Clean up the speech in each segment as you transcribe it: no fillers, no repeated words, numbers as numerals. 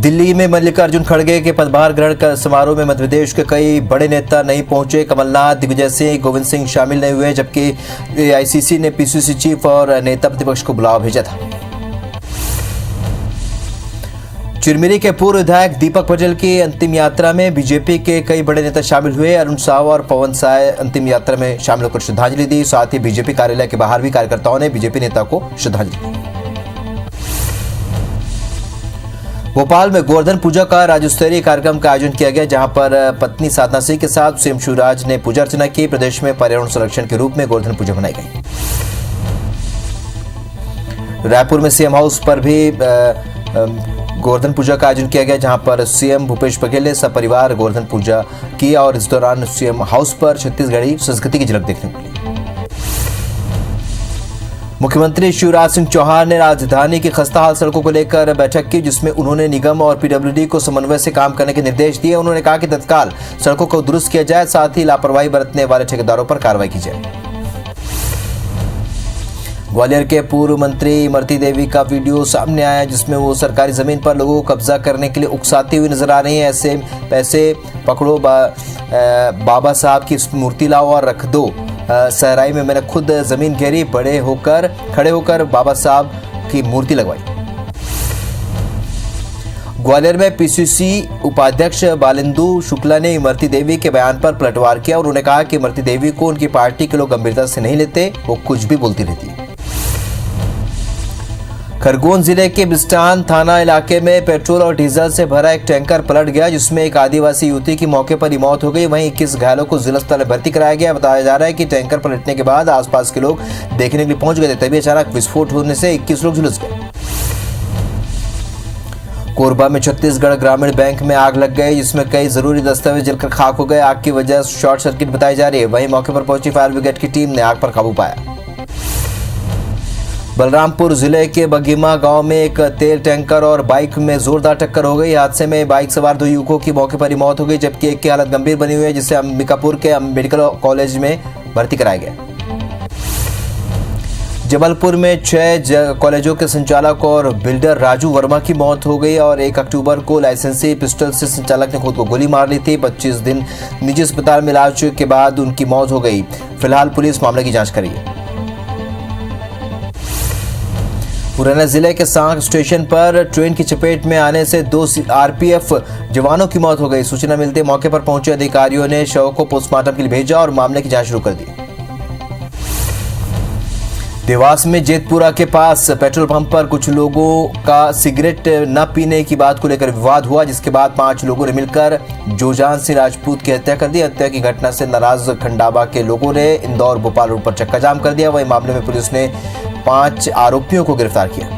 दिल्ली में मल्लिकार्जुन खड़गे के पदभार ग्रहण कर समारोह में मध्य प्रदेश के कई बड़े नेता नहीं पहुंचे। कमलनाथ, दिग्विजय सिंह, गोविंद सिंह शामिल नहीं हुए, जबकि एआईसीसी ने पीसीसी चीफ और नेता प्रतिपक्ष को बुलावा भेजा था। चिरमिरी के पूर्व विधायक दीपक पटेल की अंतिम यात्रा में बीजेपी के कई बड़े नेता शामिल हुए। अरुण साव और पवन साय अंतिम यात्रा में शामिल होकर श्रद्धांजलि दी। साथ ही बीजेपी कार्यालय के बाहर भी कार्यकर्ताओं ने बीजेपी नेता को श्रद्धांजलि दी। भोपाल में गोवर्धन पूजा का राज्य स्तरीय कार्यक्रम का आयोजन किया गया, जहां पर पत्नी साधना सिंह के साथ सीएम शिवराज ने पूजा अर्चना की। प्रदेश में पर्यावरण संरक्षण के रूप में गोवर्धन पूजा मनाई गई। रायपुर में सीएम हाउस पर भी गोवर्धन पूजा का आयोजन किया गया, जहां पर सीएम भूपेश बघेल ने सपरिवार गोवर्धन पूजा की और इस दौरान सीएम हाउस पर छत्तीसगढ़ी संस्कृति की झलक देखने को मिली। मुख्यमंत्री शिवराज सिंह चौहान ने राजधानी की खस्ताहाल सड़कों को लेकर बैठक की, जिसमें उन्होंने निगम और पीडब्ल्यूडी को समन्वय से काम करने के निर्देश दिए। उन्होंने कहा कि तत्काल सड़कों को दुरुस्त किया जाए, साथ ही लापरवाही बरतने वाले ठेकेदारों पर कार्रवाई की जाए। ग्वालियर के पूर्व मंत्री इमरती देवी का वीडियो सामने आया, जिसमें वो सरकारी जमीन पर लोगों को कब्जा करने के लिए उकसाती हुई नजर आ रही हैं। ऐसे पैसे पकड़ो, बाबा साहब की मूर्ति लाओ और रख दो। सहराई में मैंने खुद जमीन घेरी, खड़े होकर बाबा साहब की मूर्ति लगवाई। ग्वालियर में पीसीसी उपाध्यक्ष बालेंदु शुक्ला ने इमरती देवी के बयान पर पलटवार किया। उन्होंने कहा कि इमरती देवी को उनकी पार्टी के लोग गंभीरता से नहीं लेते, वो कुछ भी बोलती रहती है। खरगोन जिले के बिस्टान थाना इलाके में पेट्रोल और डीजल से भरा एक टैंकर पलट गया, जिसमें एक आदिवासी युवती की मौके पर ही मौत हो गई। वहीं 21 घायलों को जिला अस्पताल में भर्ती कराया गया। बताया जा रहा है कि टैंकर पलटने के बाद आसपास के लोग देखने के लिए पहुंच गए थे, तभी अचानक विस्फोट होने से 21 लोग झुलस गए। कोरबा में छत्तीसगढ़ ग्रामीण बैंक में आग लग गई, जिसमें कई जरूरी दस्तावेज जलकर खाक हो गए। आग की वजह शॉर्ट सर्किट बताई जा रही है। वहीं मौके पर पहुंची फायर ब्रिगेड की टीम ने आग पर काबू पाया। बलरामपुर जिले के बगीमा गांव में एक तेल टैंकर और बाइक में जोरदार टक्कर हो गई। हादसे में बाइक सवार 2 युवकों की मौके पर ही मौत हो गई, जबकि एक की हालत गंभीर बनी हुई है, जिसे अंबिकापुर के मेडिकल कॉलेज में भर्ती कराया गया। जबलपुर में 6 कॉलेजों के संचालक और बिल्डर राजू वर्मा की मौत हो गई और 1 अक्टूबर को लाइसेंसी पिस्टल से संचालक ने खुद को गोली मार ली थी। 25 दिन निजी अस्पताल में इलाज के बाद उनकी मौत हो गई। फिलहाल पुलिस मामले की जांच कर रही है। मुरैना जिले के सांक स्टेशन पर ट्रेन की चपेट में आने से 2 आरपीएफ जवानों की मौत हो गई। सूचना मिलते मौके पर पहुंचे अधिकारियों ने शव को पोस्टमार्टम के लिए भेजा और मामले की जांच शुरू कर दी। देवास में जेतपुरा के पास पेट्रोल पंप पर कुछ लोगों का सिगरेट न पीने की बात को लेकर विवाद हुआ, जिसके बाद 5 लोगों ने मिलकर जोजान सिंह राजपूत की हत्या कर दी। हत्या की घटना से नाराज खंडाबा के लोगों ने इंदौर भोपाल रोड पर चक्का जाम कर दिया। वही मामले में पुलिस ने 5 आरोपियों को गिरफ्तार किया।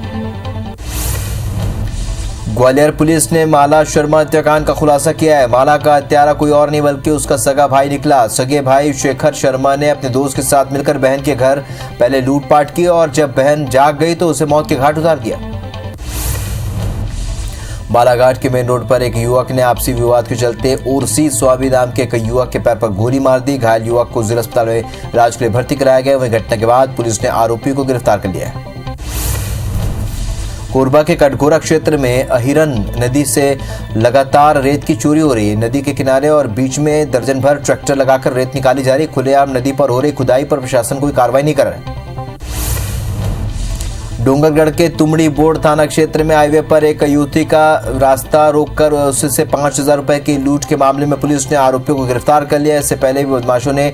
ग्वालियर पुलिस ने माला शर्मा हत्याकांड का खुलासा किया है। माला का हत्यारा कोई और नहीं बल्कि उसका सगा भाई निकला। सगे भाई शेखर शर्मा ने अपने दोस्त के साथ मिलकर बहन के घर पहले लूटपाट की और जब बहन जाग गई तो उसे मौत के घाट उतार दिया। बालाघाट के मेन रोड पर एक युवक ने आपसी विवाद के चलते उर्सी स्वामी नाम के एक युवक के पैर पर गोली मार दी। घायल युवक को जिला अस्पताल में इलाज के लिए भर्ती कराया गया। वहीं घटना के बाद पुलिस ने आरोपी को गिरफ्तार कर लिया है। कोरबा के कटघोरा क्षेत्र में अहिरन नदी से लगातार रेत की चोरी हो रही है। नदी के किनारे और बीच में दर्जन भर ट्रैक्टर लगाकर रेत निकाली जा रही है। खुलेआम नदी पर हो रही खुदाई पर प्रशासन कोई कार्रवाई नहीं कर रहा है। डोंगरगढ़ के तुमड़ी बोर्ड थाना क्षेत्र में हाईवे पर एक युवती का रास्ता रोककर उससे 5,000 रुपए की लूट के मामले में पुलिस ने आरोपियों को गिरफ्तार कर लिया। इससे पहले भी बदमाशों ने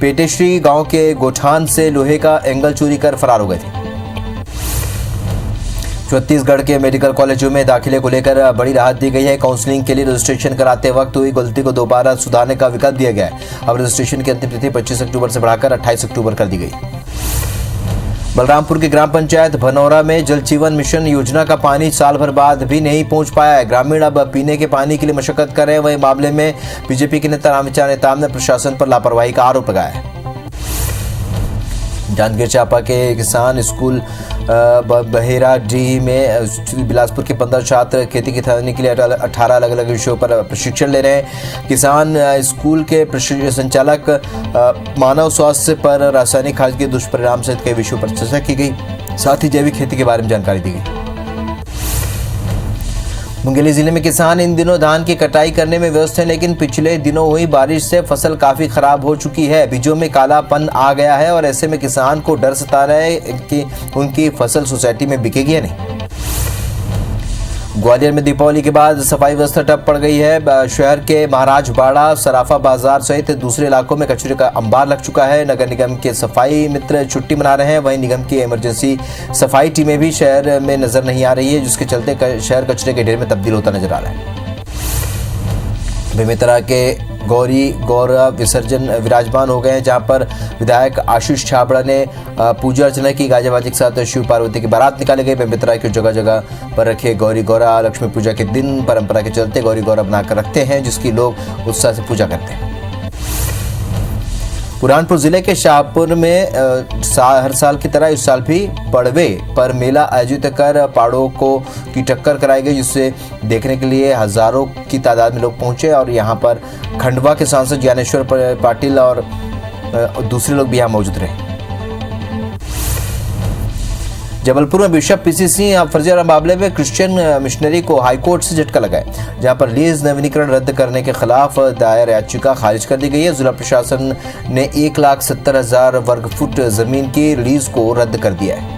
पेटेश्री गांव के गोठान से लोहे का एंगल चोरी कर फरार हो गए थे। छत्तीसगढ़ के मेडिकल कॉलेजों में दाखिले को लेकर बड़ी राहत दी गई है। काउंसलिंग के लिए रजिस्ट्रेशन कराते वक्त हुई गलती को दोबारा सुधारने का विकल्प दिया गया है। अब रजिस्ट्रेशन की अंतिम तिथि 25 अक्टूबर से बढ़ाकर 28 अक्टूबर कर दी गई। बलरामपुर की ग्राम पंचायत भनौरा में जल जीवन मिशन योजना का पानी साल भर बाद भी नहीं पहुंच पाया है। ग्रामीण अब पीने के पानी के लिए मशक्कत कर रहे हैं। वहीं मामले में बीजेपी के नेता रामविचार नेताम ने प्रशासन पर लापरवाही का आरोप लगाया है। जांजगीर चांपा के किसान स्कूल बहेरा डी में बिलासपुर के 15 छात्र खेती किसानी के लिए 18 अलग अलग विषयों पर प्रशिक्षण ले रहे हैं। किसान स्कूल के संचालक मानव स्वास्थ्य पर रासायनिक खाद के दुष्परिणाम सहित कई विषयों पर चर्चा की गई। साथ ही जैविक खेती के बारे में जानकारी दी गई। मुंगेली जिले में किसान इन दिनों धान की कटाई करने में व्यस्त हैं, लेकिन पिछले दिनों हुई बारिश से फसल काफी खराब हो चुकी है। बीजों में कालापन आ गया है और ऐसे में किसान को डर सता रहा है कि उनकी फसल सोसाइटी में बिकेगी या नहीं। ग्वालियर में दीपावली के बाद सफाई व्यवस्था ठप पड़ गई है। शहर के महाराजबाड़ा, सराफा बाजार सहित दूसरे इलाकों में कचरे का अंबार लग चुका है। नगर निगम के सफाई मित्र छुट्टी मना रहे हैं, वहीं निगम की इमरजेंसी सफाई टीमें भी शहर में नजर नहीं आ रही है, जिसके चलते शहर कचरे के ढेर में तब्दील होता नजर आ रहा है। बेमेतरा के गौरा विसर्जन विराजमान हो गए हैं, जहां पर विधायक आशीष छाबड़ा ने पूजा अर्चना की। गाजाबाजी के साथ शिव पार्वती की बारात निकाली गई। बेमेतरा की जगह जगह पर रखे गौरा लक्ष्मी पूजा के दिन परंपरा के चलते गौरा बनाकर रखते हैं, जिसकी लोग उत्साह से पूजा करते हैं। बुरहानपुर जिले के शाहपुर में हर साल की तरह इस साल भी पड़वे पर मेला आयोजित कर पहाड़ों की टक्कर कराई गई, जिससे देखने के लिए हजारों की तादाद में लोग पहुंचे और यहां पर खंडवा के सांसद ज्ञानेश्वर पाटिल और दूसरे लोग भी यहां मौजूद रहे। जबलपुर में बिशप पीसी सिंह फर्जीवाड़ा मामले में क्रिश्चियन मिशनरी को हाईकोर्ट से झटका लगा है, जहां पर लीज नवीनीकरण रद्द करने के खिलाफ दायर याचिका खारिज कर दी गई है। जिला प्रशासन ने 1,70,000 वर्ग फुट जमीन की लीज को रद्द कर दिया है।